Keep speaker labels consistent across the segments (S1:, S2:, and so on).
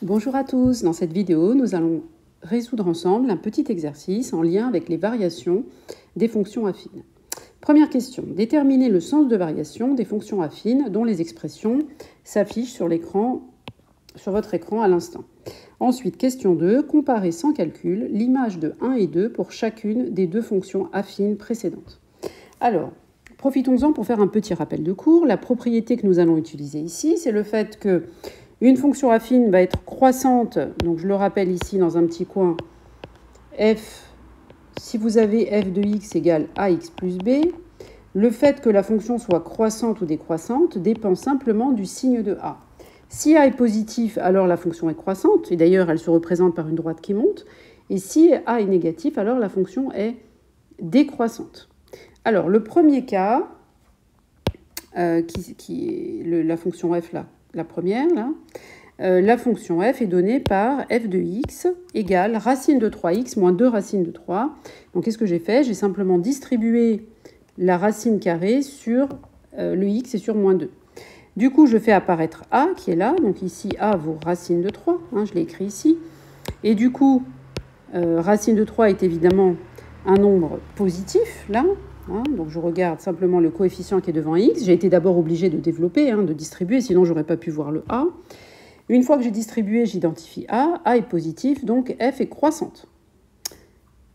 S1: Bonjour à tous, dans cette vidéo, nous allons résoudre ensemble un petit exercice en lien avec les variations des fonctions affines. Première question, déterminer le sens de variation des fonctions affines dont les expressions s'affichent sur votre écran à l'instant. Ensuite, question 2, comparer sans calcul l'image de 1 et 2 pour chacune des deux fonctions affines précédentes. Alors, profitons-en pour faire un petit rappel de cours. La propriété que nous allons utiliser ici, c'est le fait que une fonction affine va être croissante, donc je le rappelle ici dans un petit coin, f, si vous avez f de x égale ax plus b, le fait que la fonction soit croissante ou décroissante dépend simplement du signe de a. Si a est positif, alors la fonction est croissante, et d'ailleurs elle se représente par une droite qui monte, et si a est négatif, alors la fonction est décroissante. Alors le premier cas, qui est la fonction f là, la première, là, la fonction f est donnée par f de x égale racine de 3x moins 2 racines de 3. Donc, qu'est-ce que j'ai fait? J'ai simplement distribué la racine carrée sur le x et sur moins 2. Du coup, je fais apparaître a qui est là. Donc, ici, a vaut racine de 3. Je l'ai écrit ici. Et du coup, racine de 3 est évidemment un nombre positif, là. Donc je regarde simplement le coefficient qui est devant x. J'ai été d'abord obligée de développer, de distribuer, sinon je n'aurais pas pu voir le a. Une fois que j'ai distribué, j'identifie a est positif, donc f est croissante.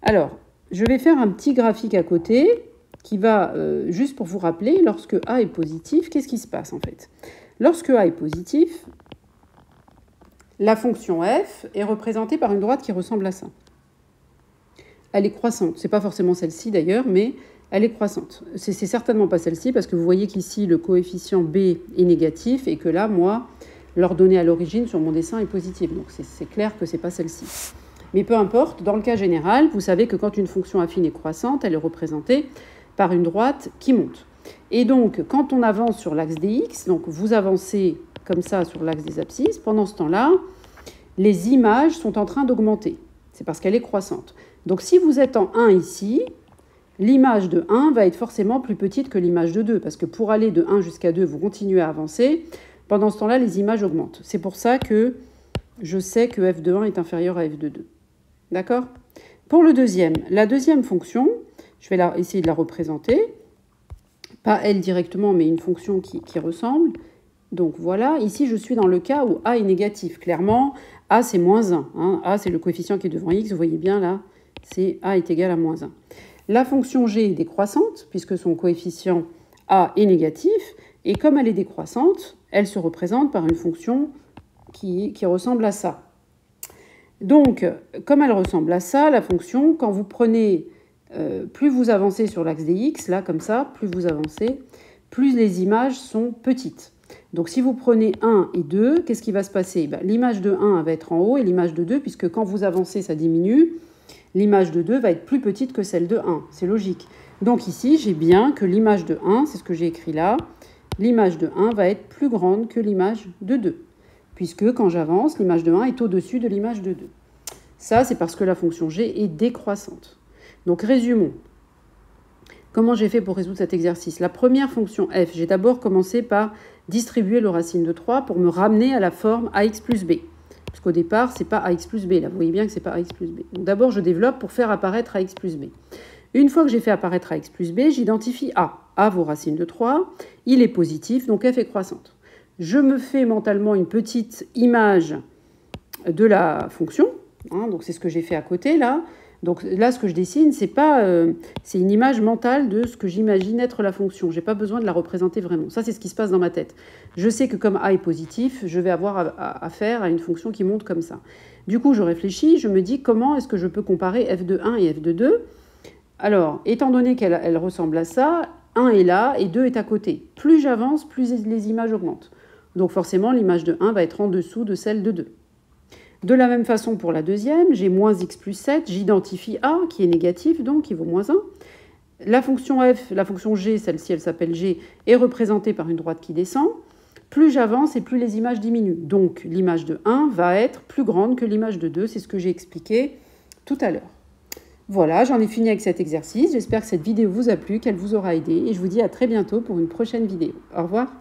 S1: Alors, je vais faire un petit graphique à côté qui va, juste pour vous rappeler, lorsque a est positif, qu'est-ce qui se passe en fait? Lorsque a est positif, la fonction f est représentée par une droite qui ressemble à ça. Elle est croissante, c'est pas forcément celle-ci d'ailleurs, mais elle est croissante. C'est certainement pas celle-ci parce que vous voyez qu'ici le coefficient b est négatif et que là, moi, l'ordonnée à l'origine sur mon dessin est positive. Donc c'est clair que c'est pas celle-ci. Mais peu importe, dans le cas général, vous savez que quand une fonction affine est croissante, elle est représentée par une droite qui monte. Et donc, quand on avance sur l'axe des x, donc vous avancez comme ça sur l'axe des abscisses, pendant ce temps-là, les images sont en train d'augmenter. C'est parce qu'elle est croissante. Donc si vous êtes en 1 ici, l'image de 1 va être forcément plus petite que l'image de 2, parce que pour aller de 1 jusqu'à 2, vous continuez à avancer. Pendant ce temps-là, les images augmentent. C'est pour ça que je sais que f de 1 est inférieur à f de 2. D'accord? Pour le deuxième, la deuxième fonction, je vais essayer de la représenter. Pas elle directement, mais une fonction qui ressemble. Donc voilà, ici je suis dans le cas où a est négatif. Clairement, a c'est moins 1. A c'est le coefficient qui est devant x, vous voyez bien là, c'est a est égal à moins 1. La fonction g est décroissante, puisque son coefficient a est négatif, et comme elle est décroissante, elle se représente par une fonction qui ressemble à ça. Donc, comme elle ressemble à ça, la fonction, quand vous prenez, plus vous avancez sur l'axe des x, là comme ça, plus vous avancez, plus les images sont petites. Donc si vous prenez 1 et 2, qu'est-ce qui va se passer? L'image de 1 va être en haut et l'image de 2, puisque quand vous avancez, ça diminue, l'image de 2 va être plus petite que celle de 1. C'est logique. Donc ici, j'ai bien que l'image de 1, c'est ce que j'ai écrit là, l'image de 1 va être plus grande que l'image de 2, puisque quand j'avance, l'image de 1 est au-dessus de l'image de 2. Ça, c'est parce que la fonction g est décroissante. Donc résumons. Comment j'ai fait pour résoudre cet exercice? La première fonction f, j'ai d'abord commencé par distribuer le racine de 3 pour me ramener à la forme ax plus b. Parce qu'au départ, ce n'est pas ax plus b. Là, vous voyez bien que ce n'est pas ax plus b. Donc d'abord, je développe pour faire apparaître ax plus b. Une fois que j'ai fait apparaître ax plus b, j'identifie a. A vaut racine de 3. Il est positif, donc f est croissante. Je me fais mentalement une petite image de la fonction. Donc c'est ce que j'ai fait à côté, là. Donc là, ce que je dessine, c'est une image mentale de ce que j'imagine être la fonction. Je n'ai pas besoin de la représenter vraiment. Ça, c'est ce qui se passe dans ma tête. Je sais que comme a est positif, je vais avoir affaire à une fonction qui monte comme ça. Du coup, je réfléchis, je me dis comment est-ce que je peux comparer f de 1 et f de 2. Alors, étant donné qu'elle ressemble à ça, 1 est là et 2 est à côté. Plus j'avance, plus les images augmentent. Donc forcément, l'image de 1 va être en dessous de celle de 2. De la même façon pour la deuxième, j'ai moins x plus 7, j'identifie a, qui est négatif, donc qui vaut moins 1. La fonction f, la fonction g, celle-ci, elle s'appelle g, est représentée par une droite qui descend. Plus j'avance et plus les images diminuent. Donc l'image de 1 va être plus grande que l'image de 2, c'est ce que j'ai expliqué tout à l'heure. Voilà, j'en ai fini avec cet exercice. J'espère que cette vidéo vous a plu, qu'elle vous aura aidé, et je vous dis à très bientôt pour une prochaine vidéo. Au revoir.